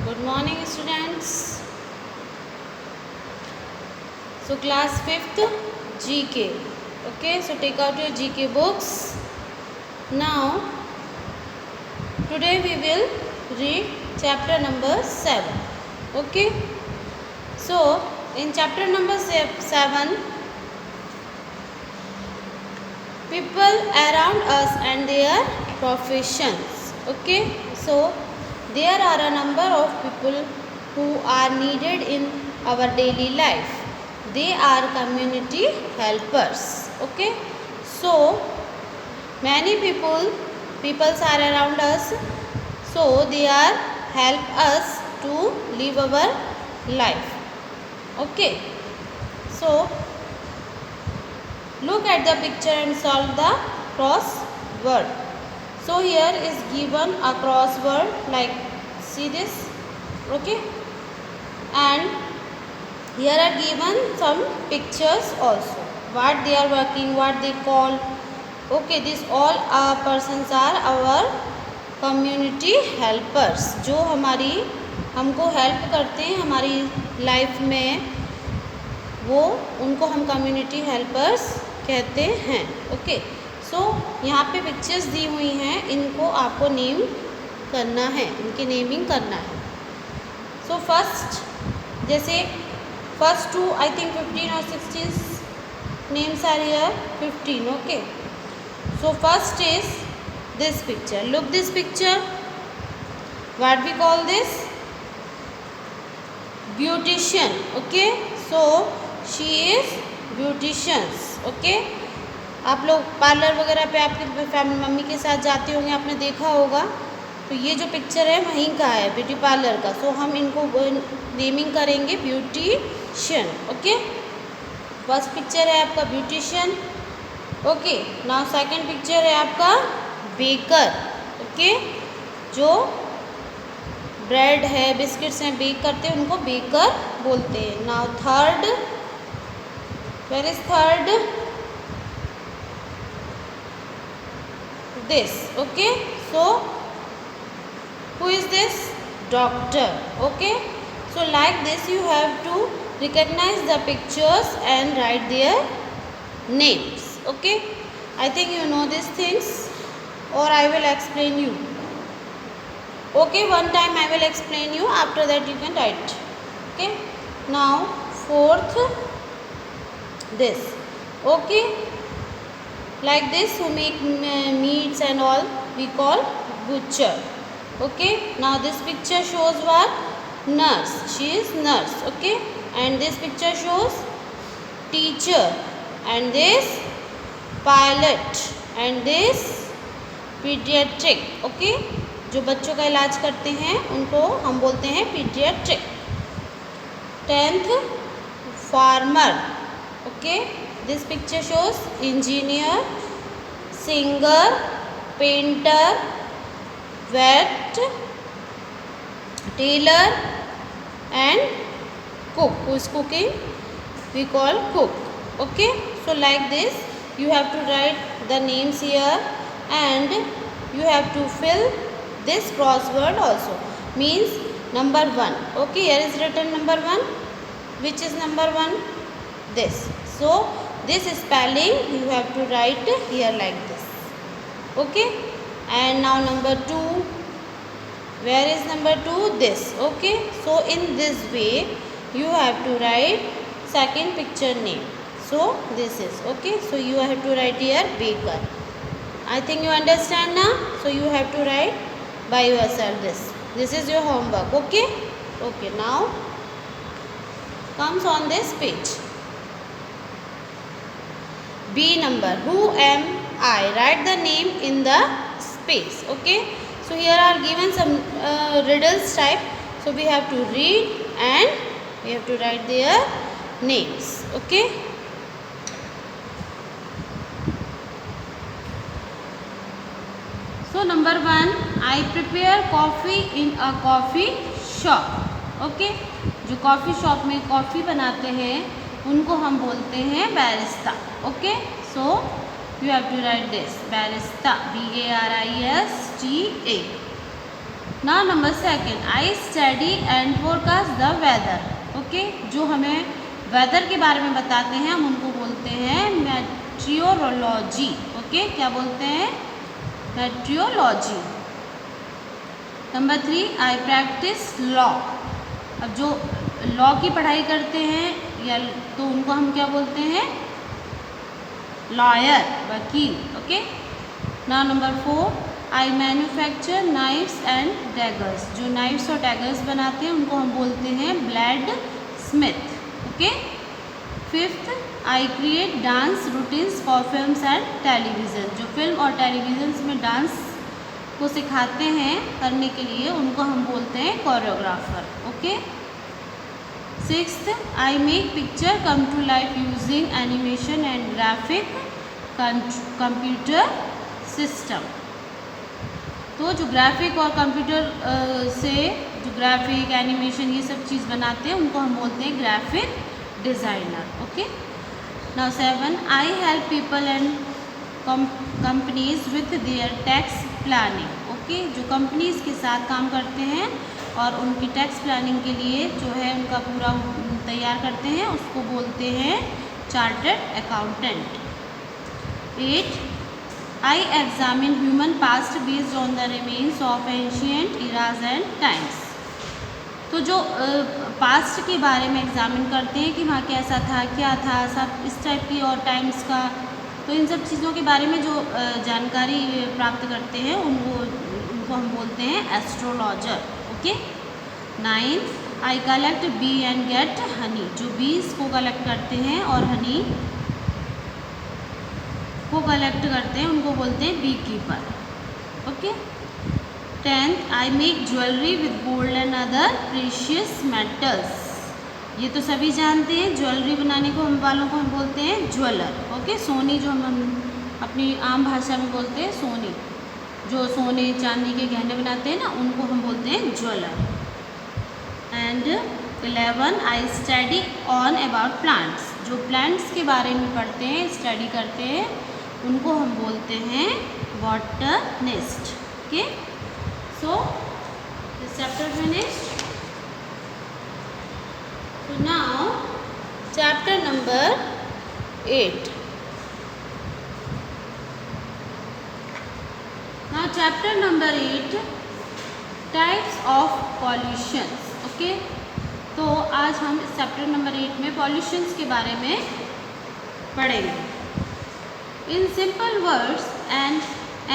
Good morning, students. So, class 5th GK. Okay, so take out your GK books. Now, today we will read chapter number 7. Okay, so in chapter number 7, people around us and their professions. Okay, so there are a number of people who are needed in our daily life. They are community helpers. Okay, so many peoples are around us, so they are help us to live our life. Okay, so look at the picture and solve the crossword. So here is given a crossword, like see this, okay, and here are given some pictures also, what they are working, what they call. Okay, these all persons are our community helpers, जो हमको help करते हैं हमारी life में, वो उनको हम community helpers कहते हैं. ओके, सो यहाँ पे पिक्चर्स दी हुई हैं, इनको आपको नेम करना है, इनकी नेमिंग करना है. सो फर्स्ट, जैसे फर्स्ट टू आई थिंक 15 और 16 names are here. 15. Okay, so first is this picture. Look this picture. What we call this? Beautician. Okay, so she is beauticians. Okay, आप लोग parlour वगैरह पे आपके family mummy के साथ जाते होंगे, आपने देखा होगा. तो ये जो पिक्चर है वहीं का है, ब्यूटी पार्लर का. सो हम इनको नेमिंग करेंगे ब्यूटिशियन. ओके, फर्स्ट पिक्चर है आपका beautician. Okay, now second picture है आपका बेकर. ओके, जो ब्रेड है, बिस्किट्स हैं, बेक करते हैं, उनको बेकर बोलते हैं. Now third, where is third? This. Okay, so who is this? Doctor. Okay, so like this you have to recognize the pictures and write their names. Okay, I think you know these things, or I will explain you. Okay, one time I will explain you, after that you can write. Okay, now fourth, this. Okay, like this who make meats and all, we call butcher. Okay, now this picture shows what? Nurse. She is nurse. Okay, and this picture shows teacher, and this pilot, and this pediatric. Okay, जो बच्चों का इलाज करते हैं उनको हम बोलते हैं pediatric. 10th, farmer. Okay, this picture shows engineer, singer, painter, vet, tailor, and cook. Who is cooking? We call cook. Okay, so like this you have to write the names here, and you have to fill this crossword also. Means number 1. Okay, here is written number 1. Which is number 1? This. So this spelling you have to write here like this. Okay, and now number 2. Where is number 2? This. Okay, so in this way you have to write second picture name. So this is. Okay, so you have to write here baker. I think you understand now. So you have to write by yourself this. This is your homework. Okay, okay, now comes on this page. B number. Who am I? Write the name in the space. Okay, so here are given some riddles type, so we have to read and we have to write their names. Okay, so number 1, I prepare coffee in a coffee shop. Okay, जो coffee shop में कॉफ़ी बनाते हैं उनको हम बोलते हैं barista. Okay, so you have to write this barista, barista. Now number second, I study and forecast the weather. Okay, जो हमें वेदर के बारे में बताते हैं हम उनको बोलते हैं मेट्रियोलॉजी। ओके, क्या बोलते हैं? मेट्रियोलॉजी। नंबर 3, आई प्रैक्टिस लॉ। अब जो लॉ की पढ़ाई करते हैं या तो उनको हम क्या बोलते हैं? लॉयर, वकील। Okay, now number 4, I manufacture knifes and daggers. जो नाइफ्स और डैगर्स बनाते हैं उनको हम बोलते हैं blade Smith. Okay, 5th, I create dance routines for films and television. जो फिल्म और टेलीविज़न में डांस को सिखाते हैं करने के लिए उनको हम बोलते हैं choreographer. Okay, 6th, I make picture come to life using animation and graphic computer system. तो जो ग्राफिक और कंप्यूटर से जो ग्राफिक एनिमेशन ये सब चीज़ बनाते हैं उनको हम बोलते हैं graphic designer. Okay, now 7, I help people and companies with their tax planning. Okay, जो कंपनीज के साथ काम करते हैं और उनकी टैक्स प्लानिंग के लिए जो है उनका पूरा तैयार करते हैं उसको बोलते हैं chartered accountant. 8, I examine human past based on the remains of ancient eras and times। तो जो पास्ट के बारे में एग्जामिन करते हैं कि वहाँ कैसा था, क्या था, सब इस टाइप की और टाइम्स का, तो इन सब चीज़ों के बारे में जो जानकारी प्राप्त करते हैं उनको हम बोलते हैं astrologer. Okay, 9, I collect bee and get honey. जो बीज को कलेक्ट करते हैं और हनी को कलेक्ट करते हैं उनको बोलते हैं bee keeper. Okay, 10th, I make jewellery with gold and other precious metals. ये तो सभी जानते हैं, ज्वेलरी बनाने को हम वालों को हम बोलते हैं ज्वेलर। ओके, सोनी जो हम अपनी आम भाषा में बोलते हैं सोनी, जो सोने चांदी के गहने बनाते हैं ना उनको हम बोलते हैं jeweller. And 11, I study on about plants. जो प्लांट्स के बारे में पढ़ते हैं, स्टडी करते हैं, उनको हम बोलते हैं botanist. Okay, so this chapter finished. So now chapter number 8. Now chapter number 8, types of pollutions. Okay, तो आज हम इस चैप्टर नंबर 8 में पॉल्यूशंस के बारे में पढ़ेंगे। In simple words,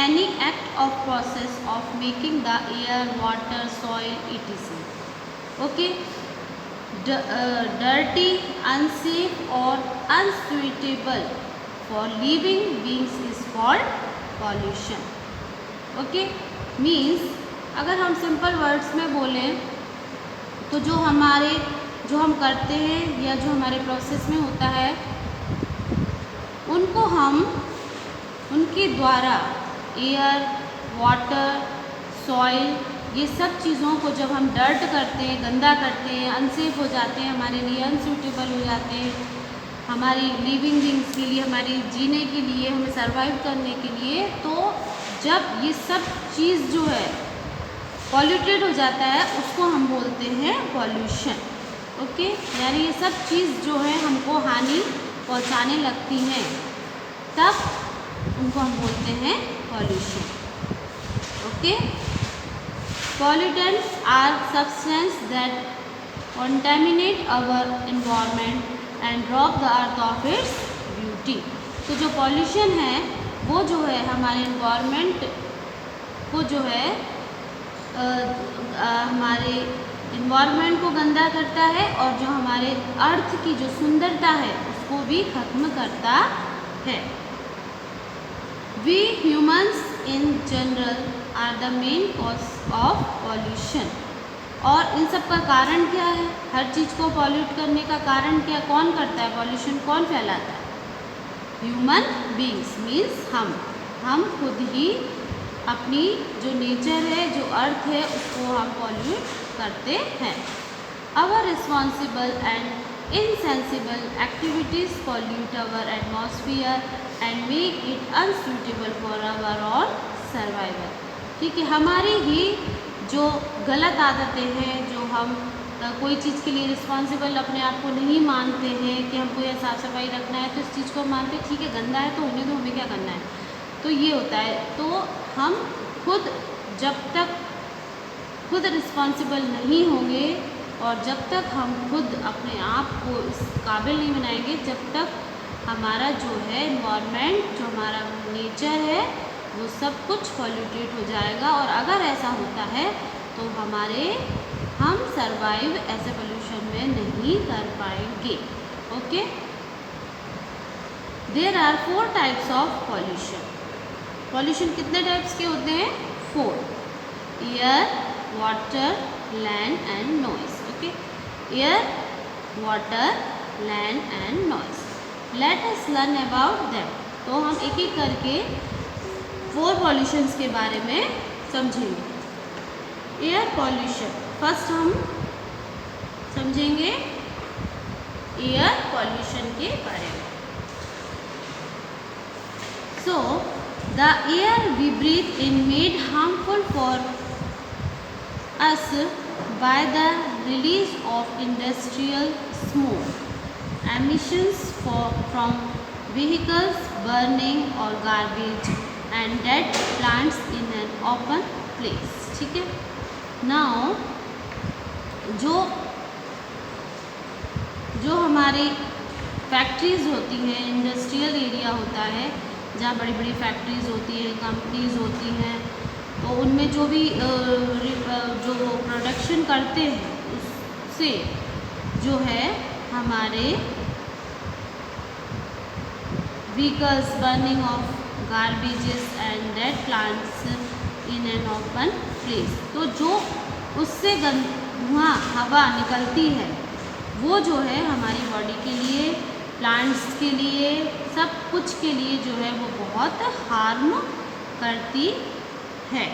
any act of process of making the air, water, soil, etc. Okay, dirty, unsafe or unsuitable for living beings is called pollution. Okay, means अगर हम सिंपल वर्ड्स में बोलें तो जो हम करते हैं या जो हमारे प्रोसेस में होता है उनको हम उनके द्वारा एयर, वाटर, सॉइल ये सब चीज़ों को जब हम डर्ट करते हैं, गंदा करते हैं, अनसेफ हो जाते हैं, हमारे लिए अनसूटेबल हो जाते हैं, हमारी लिविंग बींग्स के लिए, हमारी जीने के लिए, हमें सर्वाइव करने के लिए, तो जब ये सब चीज़ जो है पॉल्यूटेड हो जाता है उसको हम बोलते हैं पॉल्यूशन। ओके, यानी ये सब चीज़ जो है हमको हानि पहुंचाने लगती हैं तब उनको हम बोलते हैं pollution. Okay, pollutants are substances that contaminate our environment and rob the earth of its beauty। तो जो पॉल्यूशन है वो जो है हमारे इन्वायरमेंट को जो है हमारे इन्वायरमेंट को गंदा करता है और जो हमारे अर्थ की जो सुंदरता है उसको भी ख़त्म करता है। We humans in general are the main cause of pollution। और इन सब का कारण क्या है? हर चीज़ को पॉल्यूट करने का कारण क्या, कौन करता है पॉल्यूशन, कौन फैलाता है? ह्यूमन बींग्स मीन्स हम खुद ही अपनी जो नेचर है, जो अर्थ है, उसको हम पॉल्यूट करते हैं। Our responsible and insensible activities pollute our atmosphere and make it unsuitable for our own survival। ठीक है, हमारी ही जो गलत आदतें हैं, जो हम कोई चीज़ के लिए रिस्पॉन्सिबल अपने आप को नहीं मानते हैं कि हमको यह साफ़ सफाई रखना है, तो इस चीज़ को मानते हैं ठीक है गंदा है तो होने दो, हमें क्या करना है, तो ये होता है। तो हम खुद जब तक खुद रिस्पॉन्सिबल नहीं होंगे और जब तक हम खुद अपने आप को इस काबिल नहीं बनाएंगे, जब तक हमारा जो है इन्वायरमेंट, जो हमारा नेचर है, वो सब कुछ पॉल्यूटेड हो जाएगा। और अगर ऐसा होता है तो हम सरवाइव ऐसे पोल्यूशन में नहीं कर पाएंगे। Okay, there are 4 types of pollution. Pollution कितने टाइप्स के होते हैं? 4। Air, water, land and noise. Okay, air, water, land and noise. Let us learn about them. तो हम एक एक करके 4 पॉल्यूशंस के बारे में समझेंगे। एयर पॉल्यूशन, फर्स्ट हम समझेंगे एयर पॉल्यूशन के बारे में। So the air we breathe in made harmful for us by the release of industrial smoke, emissions from vehicles burning or garbage and dead plants in an open place. ठीक है, now जो हमारी factories होती हैं, industrial area होता है जहाँ बड़ी बड़ी फैक्ट्रीज़ होती हैं, कंपनीज़ होती हैं, तो उनमें जो भी जो प्रोडक्शन करते हैं उससे जो है हमारे vehicles, burning of garbages and dead plants in an open place, तो जो उससे धुआं हवा निकलती है वो जो है हमारी बॉडी के लिए, प्लांट्स के लिए, सब कुछ के लिए जो है वो बहुत हार्म करती है।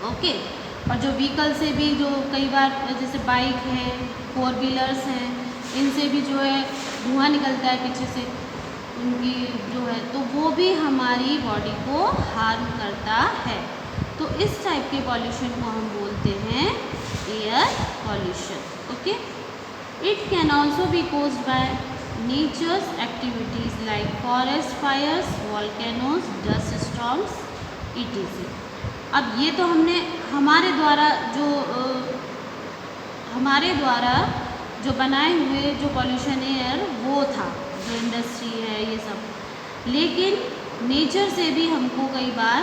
ओके, और जो व्हीकल से भी जो कई बार जैसे बाइक है, 4 व्हीलर्स हैं, इनसे भी जो है धुआं निकलता है पीछे से उनकी जो है, तो वो भी हमारी बॉडी को हार्म करता है। तो इस टाइप के पॉल्यूशन को हम बोलते हैं air pollution. Okay, it can also be caused by nature's activities like forest fires, volcanoes, dust storms etc. अब ये तो हमने हमारे द्वारा जो बनाए हुए जो पॉल्यूशन एयर वो था, जो इंडस्ट्री है ये सब, लेकिन नेचर से भी हमको कई बार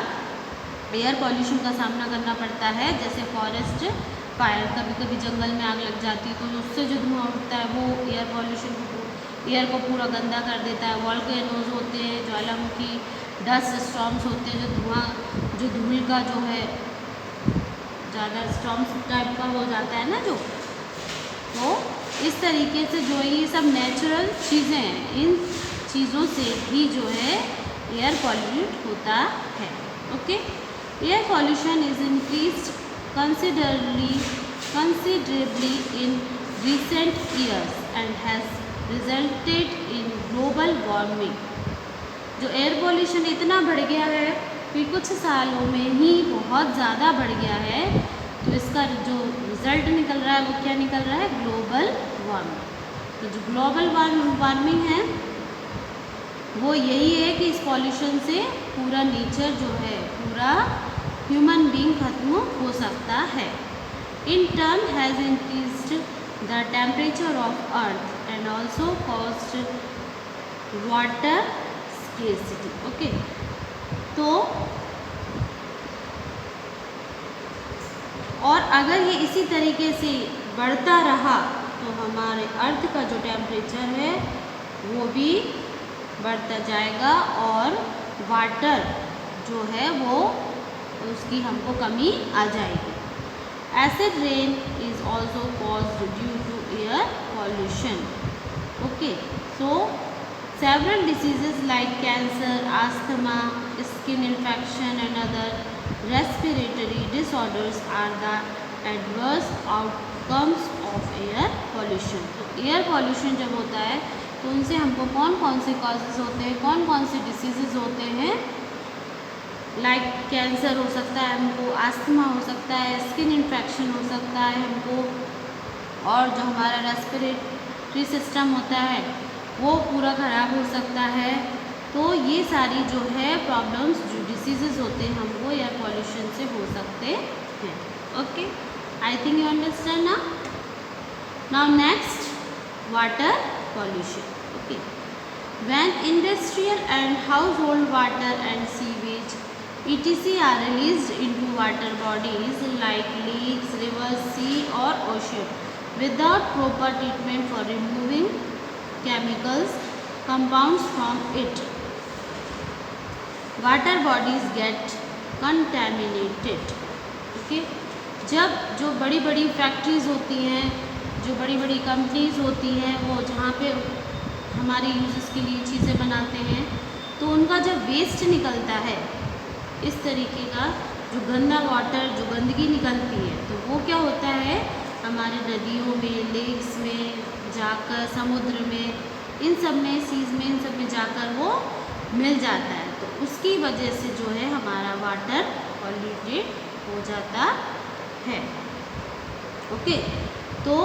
एयर पॉल्यूशन का सामना करना पड़ता है। जैसे फॉरेस्ट फायर, कभी कभी जंगल में आग लग जाती है तो उससे जो धुआं उठता है वो एयर पॉल्यूशन एयर को पूरा गंदा कर देता है। वॉल्केनोज होते हैं, ज्वालामुखी, डस्ट स्टॉर्म्स होते हैं, जो धूल का जो है ज़्यादा स्टॉर्म्स टाइप का हो जाता है ना जो, तो इस तरीके से जो ये सब नेचुरल चीज़ें हैं, इन चीज़ों से भी जो है एयर पॉल्यूट होता है। Okay, air pollution is increased considerably in recent years and has resulted in global warming। जो एयर पॉल्यूशन इतना बढ़ गया है कि कुछ सालों में ही बहुत ज़्यादा बढ़ गया है, तो इसका जो रिज़ल्ट निकल रहा है वो क्या निकल रहा है? Global warming. तो जो ग्लोबल वार्मिंग है वो यही है कि इस पॉल्यूशन से पूरा नेचर जो है, पूरा ह्यूमन बीइंग खत्म हो सकता है। In turn has increased the temperature of earth and also caused water scarcity. Okay, तो और अगर ये इसी तरीके से बढ़ता रहा तो हमारे अर्थ का जो टेम्परेचर है वो भी बढ़ता जाएगा और वाटर जो है वो उसकी हमको कमी आ जाएगी। Acid rain is also caused due to air pollution. Okay, so several diseases like cancer, asthma, skin infection and other respiratory disorders are the adverse outcomes of air pollution. तो एयर पॉल्यूशन जब होता है तो उनसे हमको कौन कौन से कॉजेज़ होते हैं, कौन कौन से डिसीजेज होते हैं? लाइक कैंसर हो सकता है हमको, अस्थमा हो सकता है, स्किन इन्फेक्शन हो सकता है हमको, और जो हमारा रेस्पिरेटरी सिस्टम होता है वो पूरा ख़राब हो सकता है। तो ये सारी जो है प्रॉब्लम्स, जो डिसीजेज़ होते हैं हमको एयर पॉल्यूशन से हो सकते हैं। Okay, I think you understand ना। Now next, water pollution. Okay, when industrial and household water and sewage etc are released into water bodies like lakes, rivers, sea or ocean without proper treatment for removing chemicals compounds from it, water bodies get contaminated. Okay, जब जो बड़ी बड़ी factories होती हैं, जो बड़ी बड़ी companies होती हैं, वो जहाँ पे हमारे यूज़ेस के लिए चीज़ें बनाते हैं, तो उनका जब वेस्ट निकलता है, इस तरीके का जो गंदा वाटर, जो गंदगी निकलती है, तो वो क्या होता है हमारे नदियों में, लेक्स में जाकर, समुद्र में, इन सब में, सीज में, इन सब में जाकर वो मिल जाता है। तो उसकी वजह से जो है हमारा वाटर पॉल्यूटेड हो जाता है। ओके, तो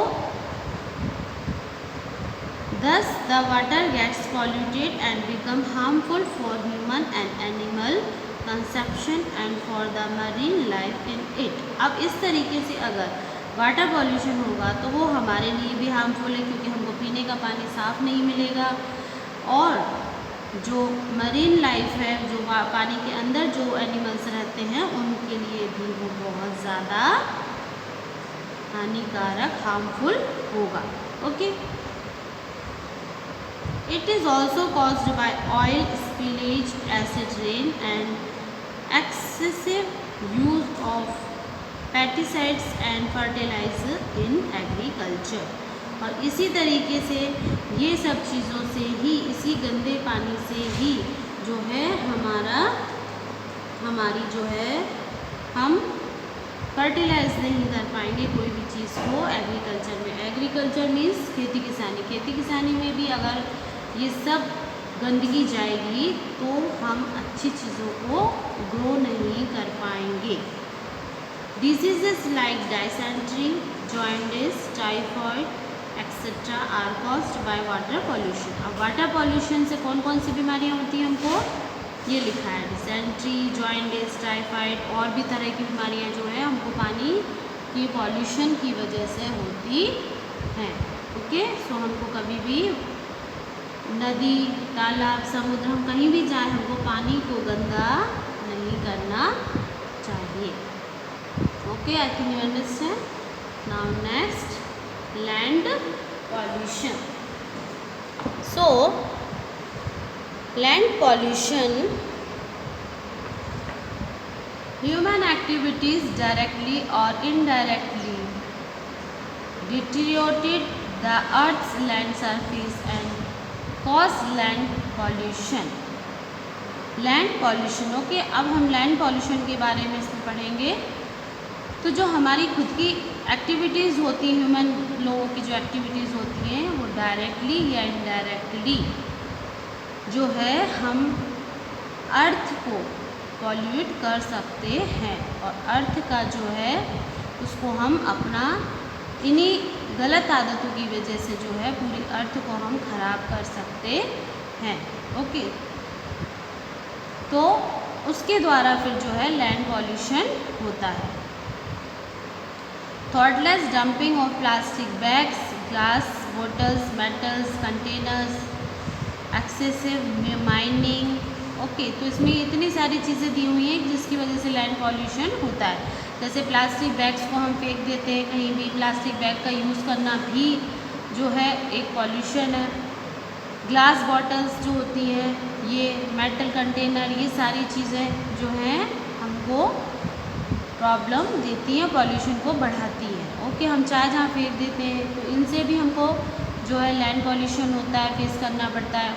thus the water gets polluted and become harmful for human and animal consumption and for the marine life in it. अब इस तरीके से अगर वाटर पॉल्यूशन होगा तो वो हमारे लिए भी हार्मफुल है, क्योंकि हमको पीने का पानी साफ़ नहीं मिलेगा, और जो मरीन लाइफ है, जो पानी के अंदर जो एनिमल्स रहते हैं, उनके लिए भी वो बहुत ज़्यादा हानिकारक, हार्मफुल होगा। Okay, it is also caused by oil spillage, acid rain and excessive use of pesticides and fertilizer in agriculture. और इसी तरीके से ये सब चीज़ों से ही, इसी गंदे पानी से ही जो है हमारी जो है हम फर्टिलाइज नहीं कर पाएंगे कोई भी चीज़ को एग्रीकल्चर में। एग्रीकल्चर मीन्स खेती किसानी। खेती किसानी में भी अगर ये सब गंदगी जाएगी तो हम अच्छी चीज़ों को ग्रो नहीं कर पाएंगे। Diseases like dysentery, jaundice, typhoid etcetera are caused by water pollution. अब वाटर पॉल्यूशन से कौन कौन सी बीमारियां होती हैं हमको ये लिखा है, डिसेंट्री, जॉइंटिस, टाइफाइड, और भी तरह की बीमारियां जो है हमको पानी की पॉल्यूशन की वजह से होती हैं। ओके, सो हमको कभी भी नदी, तालाब, समुद्र, हम कहीं भी जाएं, हमको पानी को गंदा नहीं करना चाहिए। Okay, I think you understand. Now next, land pollution. So land pollution, human activities directly or indirectly deteriorated the earth's land surface and cause land pollution. Land pollution. Okay, अब हम लैंड पॉल्यूशन के बारे में इसमें पढ़ेंगे। तो जो हमारी खुद की एक्टिविटीज़ होती हैं, ह्यूमन लोगों की जो एक्टिविटीज़ होती हैं, वो डायरेक्टली या इनडायरेक्टली जो है हम अर्थ को पॉल्यूट कर सकते हैं, और अर्थ का जो है उसको हम अपना इन्हीं गलत आदतों की वजह से जो है पूरी अर्थ को हम ख़राब कर सकते हैं। ओके, तो उसके द्वारा फिर जो है लैंड पॉल्यूशन होता है। Thoughtless dumping of plastic bags, glass bottles, metals containers, excessive mining. Okay, तो इसमें इतनी सारी चीज़ें दी हुई हैं जिसकी वजह से लैंड पॉल्यूशन होता है। जैसे प्लास्टिक बैग्स को हम फेंक देते हैं कहीं भी, प्लास्टिक बैग का यूज़ करना भी जो है एक पॉल्यूशन है। ग्लास बॉटल्स जो होती हैं, ये मेटल कंटेनर, ये सारी चीज़ें जो हैं हमको प्रॉब्लम देती हैं, पॉल्यूशन को बढ़ाती हैं। ओके, हम चाय जहाँ फेंक देते हैं तो इनसे भी हमको जो है लैंड पॉल्यूशन होता है, फेस करना पड़ता है।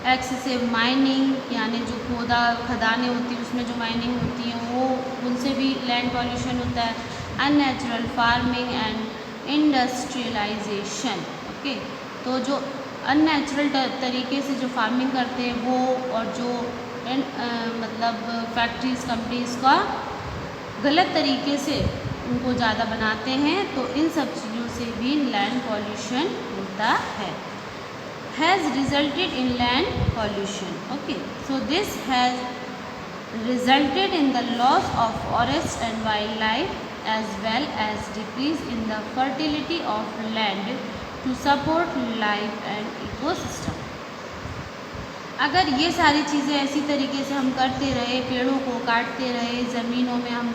एक्सेसिव माइनिंग, यानी जो खदानें होती हैं उसमें जो माइनिंग होती है वो, उनसे भी लैंड पॉल्यूशन होता है। Unnatural farming and industrialisation. Okay, तो जो अननेचुरल तरीके से जो फार्मिंग करते हैं वो, और जो मतलब फैक्ट्रीज, कंपनीज़ का गलत तरीके से उनको ज़्यादा बनाते हैं, तो इन सब चीज़ों से भी लैंड पॉल्यूशन होता है। Has resulted in land pollution. Okay, so this has resulted in the loss of forest and wild life as well as decrease in the fertility of land to support life and ecosystem। अगर ये सारी चीज़ें ऐसी तरीके से हम करते रहे, पेड़ों को काटते रहे, ज़मीनों में हम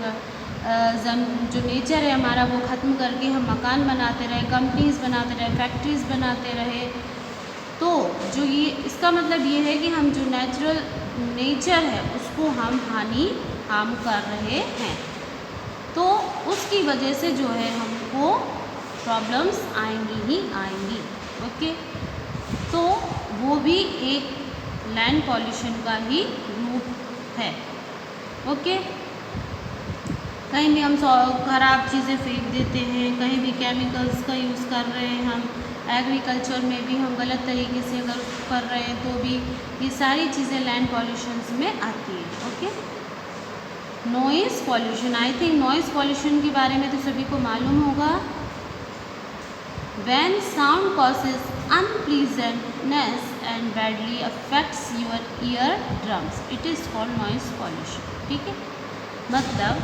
जो नेचर है हमारा वो ख़त्म करके हम मकान बनाते रहे, कंपनीज़ बनाते रहे, फैक्ट्रीज़ बनाते रहे, तो जो ये इसका मतलब ये है कि हम जो नेचर है उसको हम हार्म कर रहे हैं, तो उसकी वजह से जो है हमको प्रॉब्लम्स आएंगी ही आएंगी। ओके, तो वो भी एक लैंड पॉल्यूशन का ही रूप है। ओके, कहीं भी हम ख़राब चीज़ें फेंक देते हैं, कहीं भी केमिकल्स का यूज़ कर रहे हैं, हम एग्रीकल्चर में भी हम गलत तरीके से अगर कर रहे हैं तो भी ये सारी चीज़ें लैंड पॉल्यूशन में आती है। Okay, noise pollution, I think noise pollution के बारे में तो सभी को मालूम होगा। When sound causes unpleasantness and badly affects your ear drums, it is called noise pollution. ठीक है, मतलब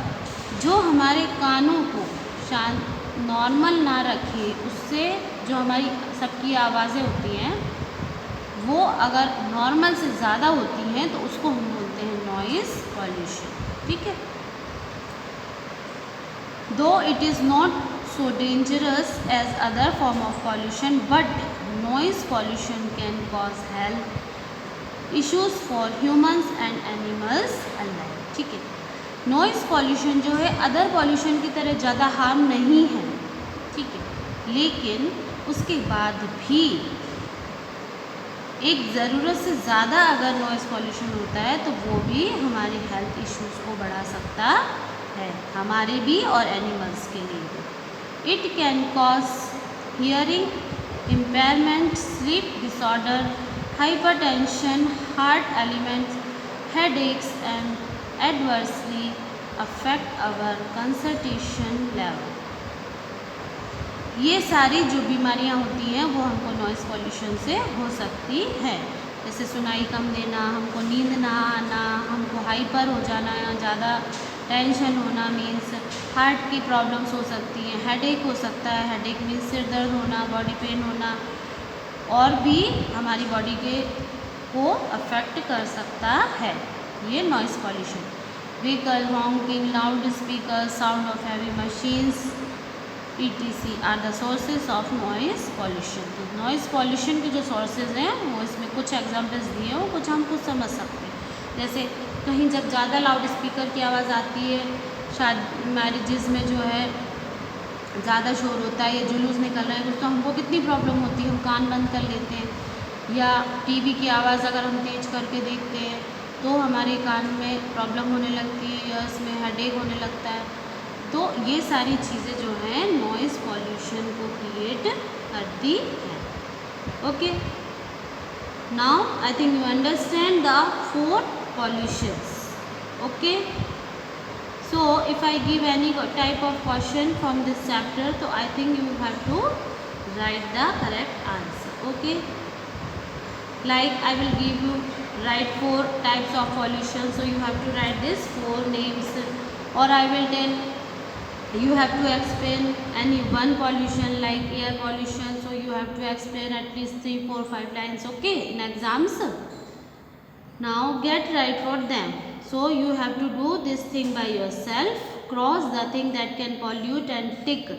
जो हमारे कानों को शांत नॉर्मल ना रखे, उससे जो हमारी सबकी आवाज़ें होती हैं वो अगर नॉर्मल से ज़्यादा होती हैं तो उसको हम बोलते हैं नॉइज़ पॉल्यूशन। ठीक है, though it is not so dangerous as other form of pollution, but noise pollution can cause health issues for humans and animals alike. ठीक है, नॉइज़ पॉल्यूशन जो है अदर पॉल्यूशन की तरह ज़्यादा हार्म नहीं है। ठीक है, लेकिन उसके बाद भी एक ज़रूरत से ज़्यादा अगर नॉइज़ पॉल्यूशन होता है तो वो भी हमारे हेल्थ इश्यूज़ को बढ़ा सकता है, हमारे भी और एनिमल्स के लिए भी। It can cause hearing impairment, sleep disorder, hypertension, heart elements, headaches and adversely affect our concentration level. ये सारी जो बीमारियां होती हैं वो हमको नॉइज़ पॉल्यूशन से हो सकती है, जैसे सुनाई कम देना, हमको नींद ना आना, हमको हाइपर हो जाना या ज़्यादा टेंशन होना, मीन्स हार्ट की प्रॉब्लम्स हो सकती हैं, हेडेक हो सकता है, हेडेक मीन्स सिर दर्द होना, बॉडी पेन होना, और भी हमारी बॉडी को अफेक्ट कर सकता है ये noise pollution. Vehicle honking, loud speaker, sound of heavy machines etc are the sources of noise pollution. तो नॉइज़ पॉल्यूशन के जो सोर्सेज हैं वो इसमें कुछ एग्जांपल्स दिए हैं, कुछ हम खुद समझ सकते हैं। जैसे कहीं जब ज़्यादा लाउड स्पीकर की आवाज़ आती है, शायद मैरिजेस में जो है ज़्यादा शोर होता है या जुलूस निकल रहा है कुछ, तो हमको कितनी प्रॉब्लम होती है, हम कान बंद कर लेते हैं। या टीवी की आवाज़ अगर हम तेज़ करके देखते हैं तो हमारे कान में प्रॉब्लम होने लगती है या इसमें हेडेक होने लगता है। तो ये सारी चीज़ें जो हैं नॉइज़ पॉल्यूशन को क्रिएट करती हैं। Okay, now I think you understand the 4 pollutions. Okay, so if I give any type of question from this chapter, so I think you have to write the correct answer. Okay, like I will give you write 4 types of pollution, so you have to write this 4 names, or I will tell you have to explain any one pollution like air pollution, so you have to explain at least 3, 4, 5 lines, okay, in exams. Now get right for them, so you have to do this thing by yourself, cross the thing that can pollute and tick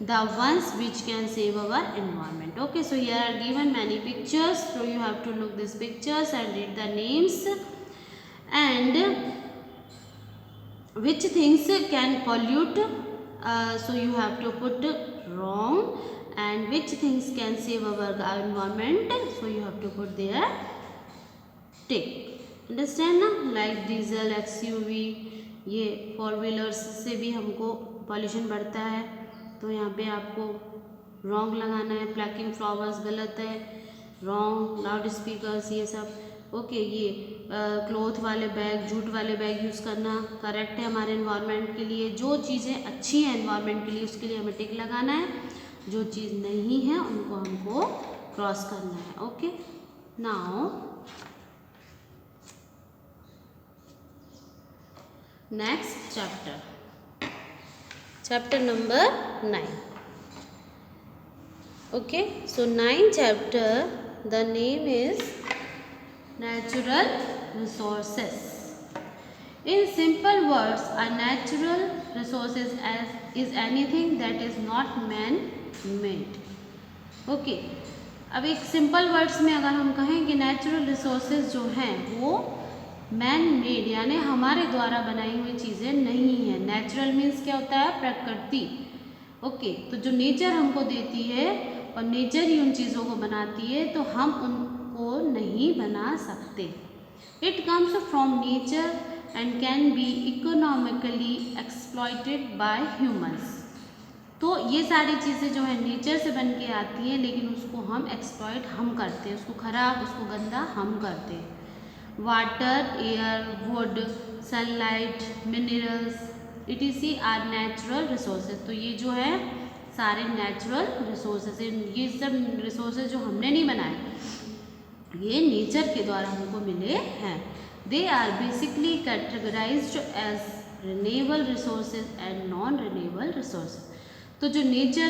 the ones which can save our environment. Okay, so here are given many pictures, so you have to look these pictures and read the names and which things can pollute, so you have to put wrong, and which things can save our environment, so you have to put there tick. Understand ना, like diesel, XUV, ये 4 wheelers से भी हमको pollution बढ़ता है, तो यहाँ पे आपको रॉन्ग लगाना है। प्लकिंग फ्लावर्स गलत है, रॉन्ग। लाउड स्पीकर्स ये सब ओके, ये क्लॉथ वाले बैग, जूट वाले बैग यूज़ करना करेक्ट है हमारे एनवायरनमेंट के लिए। जो चीज़ें अच्छी हैं एनवायरनमेंट के लिए उसके लिए हमें टिक लगाना है, जो चीज़ नहीं है उनको हमको क्रॉस करना है। Okay, now next chapter number 9. Okay, so 9th chapter, the name is natural resources. In simple words, a natural resources is anything that is not man-made. Okay, अब एक सिंपल वर्ड्स में अगर हम कहें कि नेचुरल रिसोर्सेज जो हैं वो मैन मेड यानी हमारे द्वारा बनाई हुई चीज़ें नहीं हैं। नेचुरल मीन्स क्या होता है? प्रकृति। ओके, तो जो नेचर हमको देती है और नेचर ही उन चीज़ों को बनाती है, तो हम उनको नहीं बना सकते। It comes from nature and can be economically exploited bye humans. तो ये सारी चीज़ें जो है नेचर से बन के आती हैं, लेकिन उसको हम एक्सप्लॉइट हम करते हैं, उसको ख़राब, उसको गंदा हम करते हैं। Water, air, wood, sunlight, minerals etc are natural resources. तो ये जो है सारे नेचुरल रिसोर्सेज हैं। ये सब रिसोर्सेज जो हमने नहीं बनाए, ये नेचर के द्वारा हमको मिले हैं। They are basically categorised as renewable resources and non renewable resources. तो जो नेचर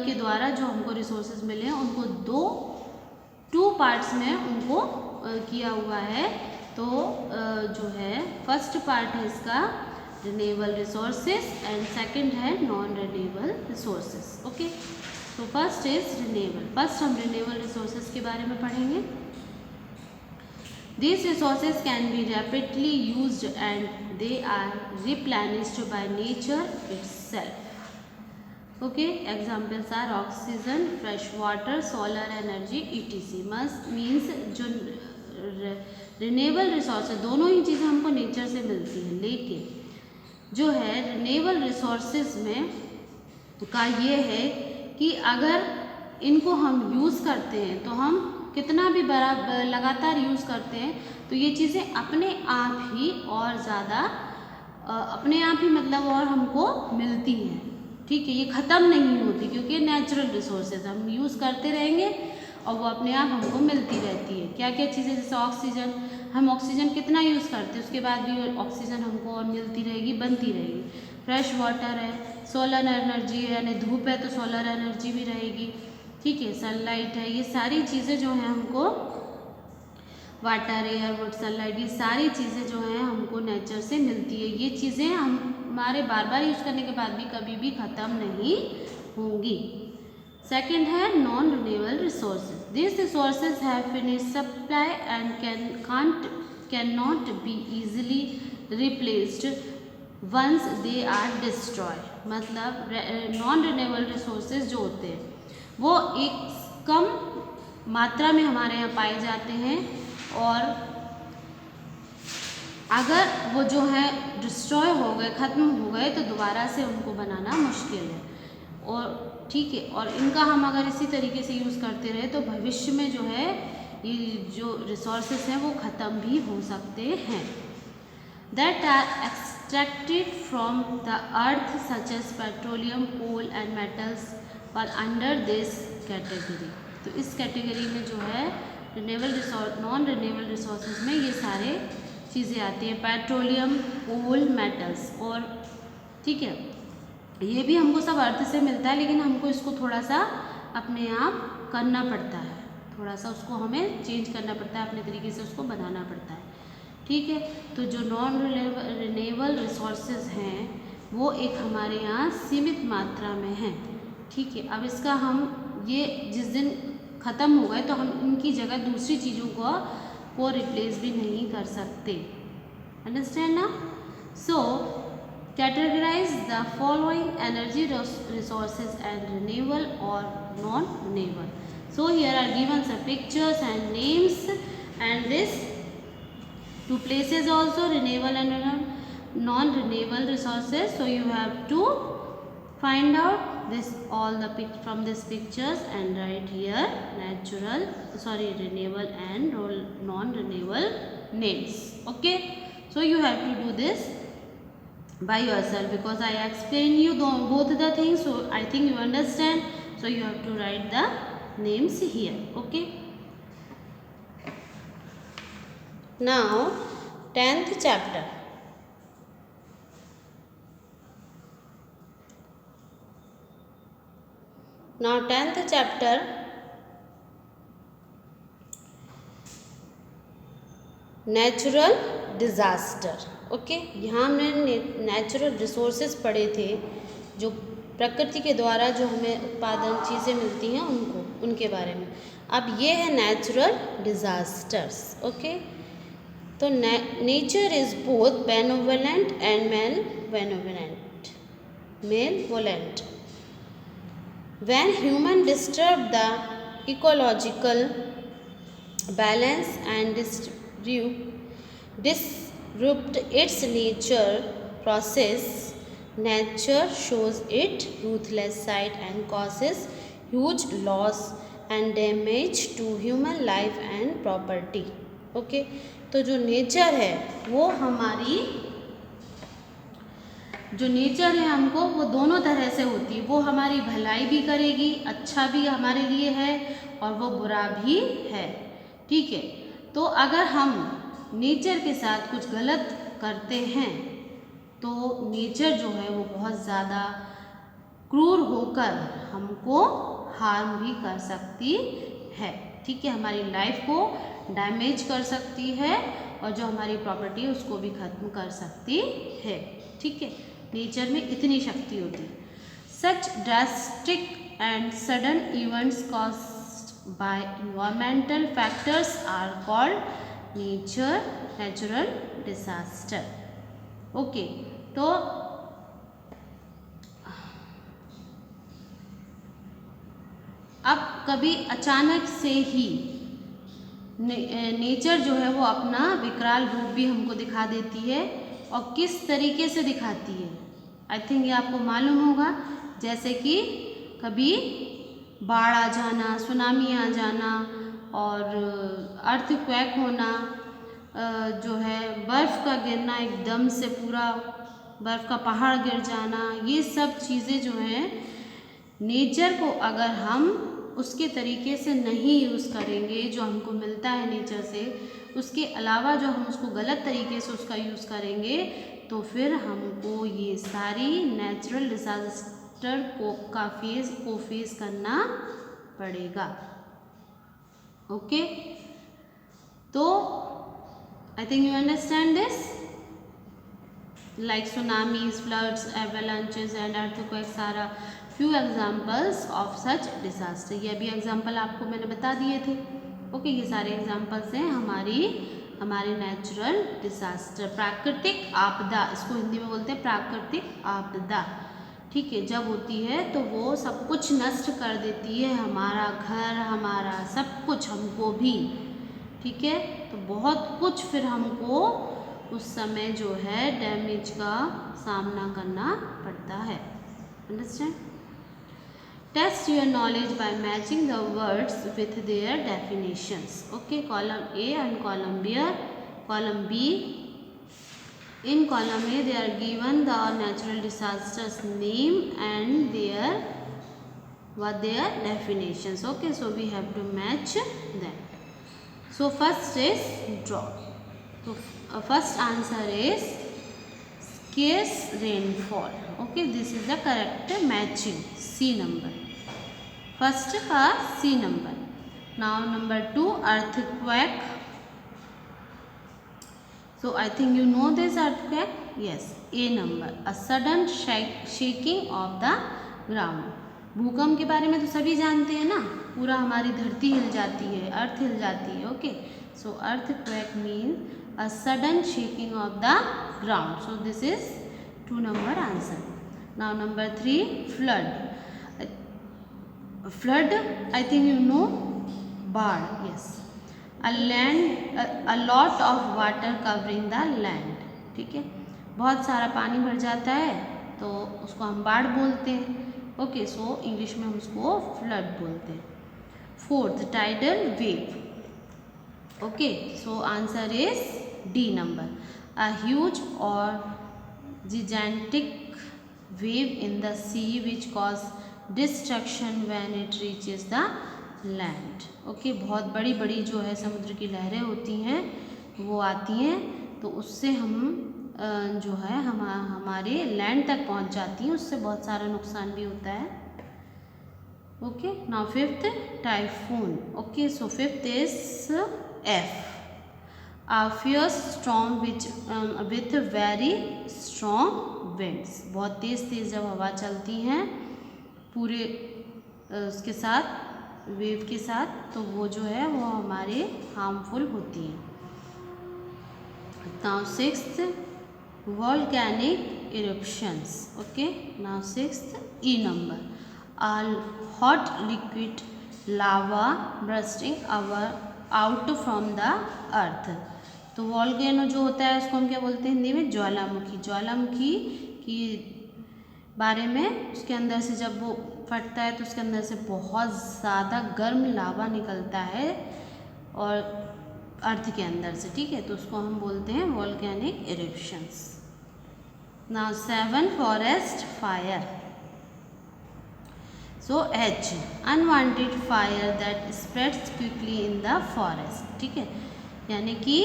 के द्वारा जो हमको रिसोर्सेज मिले हैं उनको टू पार्ट्स में उनको किया हुआ है। तो जो है फर्स्ट पार्ट है इसका रिन्यूएबल रिसोर्सेज एंड सेकंड है नॉन रिन्यूएबल रिसोर्सेज। ओके, तो फर्स्ट इज रिन्यूएबल। फर्स्ट हम रिन्यूएबल रिसोर्सेज के बारे में पढ़ेंगे। These resources can be rapidly used and they are replenished by nature itself. Okay, examples are oxygen, fresh water, solar energy etc. means जो renewable resources दोनों ही चीज़ें हमको nature से मिलती हैं, लेकिन जो है रिन्यूएबल रिसोर्सेज में का ये है कि अगर इनको हम यूज़ करते हैं तो हम कितना भी बड़ा लगातार यूज़ करते हैं तो ये चीज़ें अपने आप ही और ज़्यादा अपने आप ही मतलब और हमको मिलती हैं। ठीक है, ये ख़त्म नहीं होती क्योंकि नेचुरल रिसोर्सेज हम यूज़ करते रहेंगे और वो अपने आप हमको मिलती रहती है। क्या क्या चीज़ें, जैसे ऑक्सीजन, हम ऑक्सीजन कितना यूज़ करते हैं उसके बाद भी ऑक्सीजन हमको और मिलती रहेगी, बनती रहेगी। फ्रेश वाटर है, सोलर एनर्जी है, यानी धूप है तो सोलर एनर्जी भी रहेगी। ठीक है, सनलाइट है, ये सारी चीज़ें जो हैं हमको वाटर, एयर, वुड, सनलाइट, ये सारी चीज़ें जो हैं हमको नेचर से मिलती है। ये चीज़ें हमारे बार बार यूज़ करने के बाद भी कभी भी ख़त्म नहीं होंगी। सेकेंड है non renewable resources. This resources have finished supply and can not be easily replaced once they are destroy. मतलब नॉन रिन्यूएबल रिसोर्सेज जो होते हैं वो एक कम मात्रा में हमारे यहाँ पाए जाते हैं और अगर वो जो है डिस्ट्रॉय हो गए, ख़त्म हो गए, तो दोबारा से उनको बनाना मुश्किल है। और ठीक है, और इनका हम अगर इसी तरीके से यूज़ करते रहे तो भविष्य में जो है ये जो रिसोर्सेज हैं वो ख़त्म भी हो सकते हैं। That are extracted from the earth such as petroleum, coal and metals और अंडर दिस कैटेगरी। तो इस कैटेगरी में जो है नॉन रिन्यूएबल रिसोर्सेज में ये सारे चीज़ें आती हैं, पेट्रोलियम, कोल, मेटल्स। और ठीक है, ये भी हमको सब अर्थ से मिलता है, लेकिन हमको इसको थोड़ा सा अपने आप करना पड़ता है, थोड़ा सा उसको हमें चेंज करना पड़ता है, अपने तरीके से उसको बनाना पड़ता है। ठीक है, तो जो नॉन रिन्यूएबल रिसोर्सेज हैं वो एक हमारे यहाँ सीमित मात्रा में हैं। ठीक है, अब इसका हम ये जिस दिन ख़त्म हो गए तो हम इनकी जगह दूसरी चीज़ों को रिप्लेस भी नहीं कर सकते। अंडरस्टैंड ना? सो categorize the following energy resources and renewable or non-renewable. So here are given some pictures and names, and this two places also renewable and non-renewable resources. So you have to Find out this all the from these pictures and write here natural, renewable and non-renewable names. Okay, so you have to do this by yourself because I explain you both the things, so I think you understand. So you have to write the names here. Okay, now 10th chapter. Now 10th chapter, natural disaster. Okay, यहाँ हमने natural resources पढ़े थे, जो प्रकृति के द्वारा जो हमें उत्पादन चीज़ें मिलती हैं उनके बारे में. अब ये है नेचुरल डिज़ास्टर्स. ओके, तो nature is both benevolent and malevolent. When human disturb the ecological balance and disrupt its nature process, nature shows its ruthless side and causes huge loss and damage to human life and property. Okay, तो जो nature है वो हमारी जो nature है हमको वो दोनों तरह से होती है. वो हमारी भलाई भी करेगी, अच्छा भी हमारे लिए है, और वो बुरा भी है. ठीक है, तो अगर हम नेचर के साथ कुछ गलत करते हैं तो नेचर जो है वो बहुत ज़्यादा क्रूर होकर हमको हार्म भी कर सकती है. ठीक है, हमारी लाइफ को डैमेज कर सकती है और जो हमारी प्रॉपर्टी है उसको भी ख़त्म कर सकती है. ठीक है, नेचर में इतनी शक्ति होती है. Such drastic and sudden events caused by environmental factors are called natural disaster. Okay, तो अब कभी अचानक से ही नेचर जो है वो अपना विकराल रूप भी हमको दिखा देती है, और किस तरीके से दिखाती है आई थिंक ये आपको मालूम होगा. जैसे कि कभी बाढ़ आ जाना, सुनामी आ जाना, और अर्थक्वेक होना, जो है बर्फ़ का गिरना, एकदम से पूरा बर्फ़ का पहाड़ गिर जाना. ये सब चीज़ें जो हैं नेचर को अगर हम उसके तरीके से नहीं यूज़ करेंगे जो हमको मिलता है नेचर से, उसके अलावा जो हम उसको गलत तरीके से उसका यूज़ करेंगे तो फिर हमको ये सारी नेचुरल डिज़ास्टर को फेस करना पड़ेगा. ओके, तो I think you understand this. Like tsunamis, floods, avalanches and earthquakes are a few examples of such disaster. ये भी एग्जाम्पल आपको मैंने बता दिए थे. ओके, ये सारे एग्जाम्पल्स हैं हमारे नेचुरल डिज़ास्टर. प्राकृतिक आपदा, इसको हिंदी में बोलते हैं प्राकृतिक आपदा. ठीक है, जब होती है तो वो सब कुछ नष्ट कर देती है, हमारा घर, हमारा सब कुछ, हमको भी. ठीक है, तो बहुत कुछ फिर हमको उस समय जो है डैमेज का सामना करना पड़ता है. Understand? Test your knowledge by matching the words with their definitions. Okay, column A and column B. In column A, they are given the natural disasters name and their definitions. Okay, so we have to match them. So first is draw. So first answer is scarce rainfall. Okay, this is the correct matching. C number. First का C number. Now number 2, earthquake. So I think you know this earthquake. Yes, A number. A sudden shaking of the ground. भूकंप के बारे में तो सभी जानते हैं ना, पूरा हमारी धरती हिल जाती है, अर्थ हिल जाती है. Okay, so earthquake means a sudden shaking of the ground. So this is 2 number answer. Now number 3, flood. Flood, I think you know, बाढ़. Yes, a lot of water covering the land. ठीक है, बहुत सारा पानी भर जाता है तो तो उसको हम बाढ़ बोलते हैं। ओके, सो इंग्लिश में हम उसको फ्लड बोलते हैं। Fourth, tidal wave. Okay, so answer is D number, a huge और gigantic wave in the sea which cause destruction when it reaches the land. Okay, बहुत बड़ी बड़ी जो है समुद्र की लहरें होती हैं वो आती हैं, तो उससे हम जो है हमारे लैंड तक पहुंच जाती हैं, उससे बहुत सारा नुकसान भी होता है। Okay, now fifth, typhoon. Okay, so fifth is F, a fierce storm which with very strong winds। बहुत तेज़ जब हवा चलती हैं पूरे उसके साथ, वेव के साथ, तो वो जो है वो हमारे हार्मफुल होती हैं। Now sixth, volcanic eruptions. Okay, now sixth, E number, a hot liquid lava bursting out from the अर्थ। तो वॉल्केनो जो होता है उसको हम क्या बोलते हैं हिंदी में? ज्वालामुखी। ज्वालामुखी की बारे में, उसके अंदर से जब वो फटता है तो उसके अंदर से बहुत ज़्यादा गर्म लावा निकलता है और अर्थ के अंदर से, ठीक है, तो उसको हम बोलते हैं volcanic eruptions. Now seven, forest fire. So H, unwanted fire that spreads quickly in the forest. ठीक है, यानी कि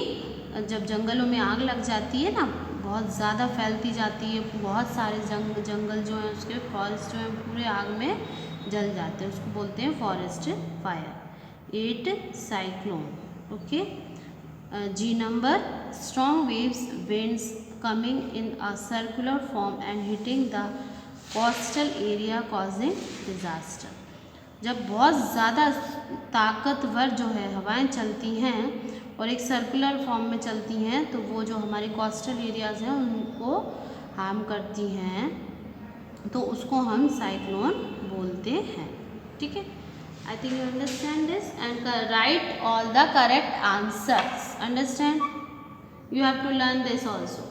जब जंगलों में आग लग जाती है ना, बहुत ज़्यादा फैलती जाती है, बहुत सारे जंगल जो हैं उसके फॉरेस्ट जो हैं पूरे आग में जल जाते हैं, उसको बोलते हैं फॉरेस्ट फायर। 8, साइक्लोन। ओके, जी number, strong waves winds coming in a circular form and hitting the coastal area causing disaster. जब बहुत ज़्यादा ताकतवर जो है हवाएं चलती हैं और एक सर्कुलर फॉर्म में चलती हैं, तो वो जो हमारे कोस्टल एरियाज़ हैं उनको हार्म करती हैं, तो उसको हम साइक्लोन बोलते हैं। ठीक है, I think you understand this and write all the correct answers. Understand, you have to learn this also.